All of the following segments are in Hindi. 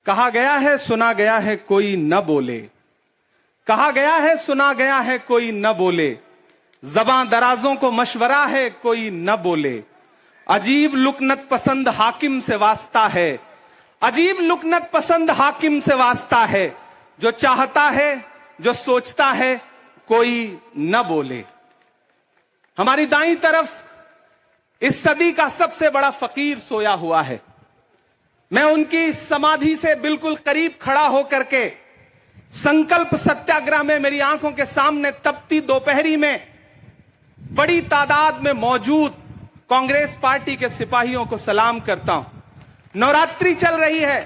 कहा गया है सुना गया है कोई न बोले, कहा गया है सुना गया है कोई न बोले, ज़बां दराजों को मशवरा है कोई न बोले। अजीब लुकनत पसंद हाकिम से वास्ता है, अजीब लुकनत पसंद हाकिम से वास्ता है, जो चाहता है जो सोचता है कोई न बोले। हमारी दाईं तरफ इस सदी का सबसे बड़ा फकीर सोया हुआ है। मैं उनकी समाधि से बिल्कुल करीब खड़ा होकर के संकल्प सत्याग्रह में मेरी आंखों के सामने तपती दोपहरी में बड़ी तादाद में मौजूद कांग्रेस पार्टी के सिपाहियों को सलाम करता हूं। नवरात्रि चल रही है,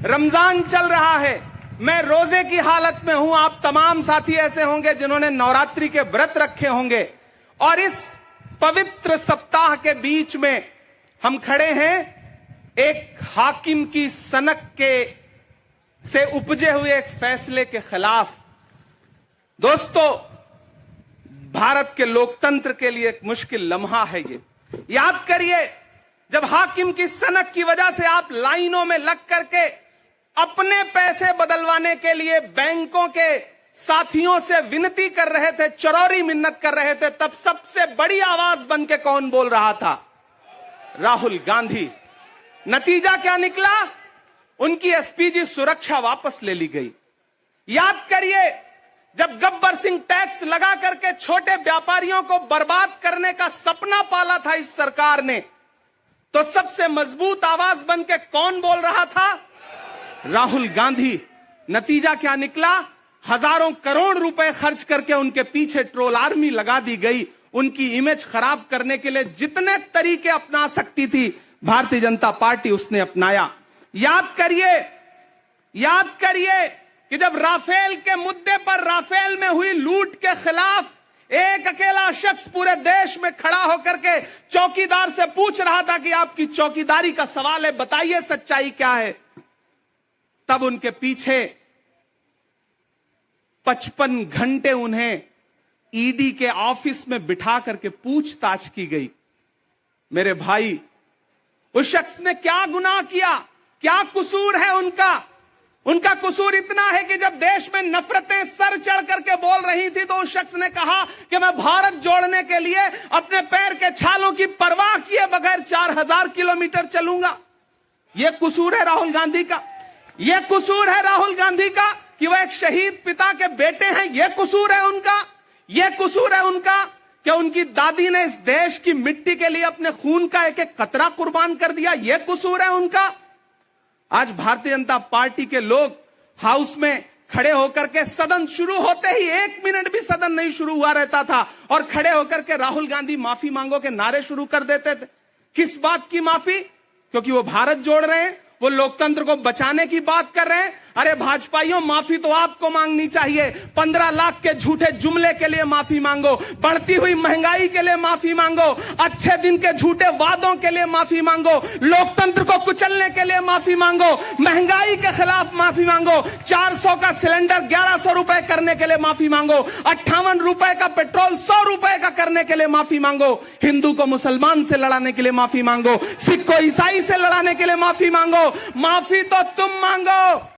रमजान चल रहा है, मैं रोजे की हालत में हूं। आप तमाम साथी ऐसे होंगे जिन्होंने नवरात्रि के व्रत रखे होंगे और इस पवित्र सप्ताह के बीच में हम खड़े हैं एक हाकिम की सनक के से उपजे हुए एक फैसले के खिलाफ। दोस्तों, भारत के लोकतंत्र के लिए एक मुश्किल लम्हा है ये। याद करिए, जब हाकिम की सनक की वजह से आप लाइनों में लग करके अपने पैसे बदलवाने के लिए बैंकों के साथियों से विनती कर रहे थे, चरौरी मिन्नत कर रहे थे, तब सबसे बड़ी आवाज बन के कौन बोल रहा था? राहुल गांधी। नतीजा क्या निकला? उनकी एसपीजी सुरक्षा वापस ले ली गई। याद करिए, जब गब्बर सिंह टैक्स लगा करके छोटे व्यापारियों को बर्बाद करने का सपना पाला था इस सरकार ने, तो सबसे मजबूत आवाज बन के कौन बोल रहा था? राहुल गांधी। नतीजा क्या निकला? हजारों करोड़ रुपए खर्च करके उनके पीछे ट्रोल आर्मी लगा दी गई। उनकी इमेज खराब करने के लिए जितने तरीके अपना सकती थी भारतीय जनता पार्टी उसने अपनाया। याद करिए कि जब राफेल के मुद्दे पर, राफेल में हुई लूट के खिलाफ एक अकेला शख्स पूरे देश में खड़ा होकर के चौकीदार से पूछ रहा था कि आपकी चौकीदारी का सवाल है, बताइए सच्चाई क्या है, तब उनके पीछे 55 घंटे उन्हें ईडी के ऑफिस में बिठा करके पूछताछ की गई। मेरे भाई, उस शख्स ने क्या गुनाह किया? क्या कसूर है उनका? उनका कसूर इतना है कि जब देश में नफरतें सर चढ़ करके बोल रही थी तो उस शख्स ने कहा कि मैं भारत जोड़ने के लिए अपने पैर के छालों की परवाह किए बगैर 4000 किलोमीटर चलूंगा। यह कसूर है राहुल गांधी का। यह कसूर है राहुल गांधी का कि वह एक शहीद पिता के बेटे हैं। यह कसूर है उनका। यह कसूर है उनका कि उनकी दादी ने इस देश की मिट्टी के लिए अपने खून का एक एक कतरा कुर्बान कर दिया। यह कसूर है उनका। आज भारतीय जनता पार्टी के लोग हाउस में खड़े होकर के, सदन शुरू होते ही 1 मिनट भी सदन नहीं शुरू हुआ रहता था और खड़े होकर के राहुल गांधी माफी मांगो के नारे शुरू कर देते थे। किस बात की माफी? क्योंकि वो भारत जोड़ रहे हैं, वो लोकतंत्र को बचाने की बात कर रहे हैं। अरे भाजपाइयों, माफी तो आपको मांगनी चाहिए। 15 लाख के झूठे जुमले के लिए माफी मांगो, बढ़ती हुई महंगाई के लिए माफी मांगो, अच्छे दिन के झूठे वादों के लिए माफी मांगो, लोकतंत्र को कुचलने के लिए माफी मांगो, महंगाई के खिलाफ माफी मांगो, 400 का सिलेंडर 1100 रुपए करने के लिए माफी मांगो, 58 रुपए का पेट्रोल 100 रुपए का करने के लिए माफी मांगो, हिंदू को मुसलमान से लड़ाने के लिए माफी मांगो, सिख को ईसाई से लड़ाने के लिए माफी मांगो। माफी तो तुम मांगो,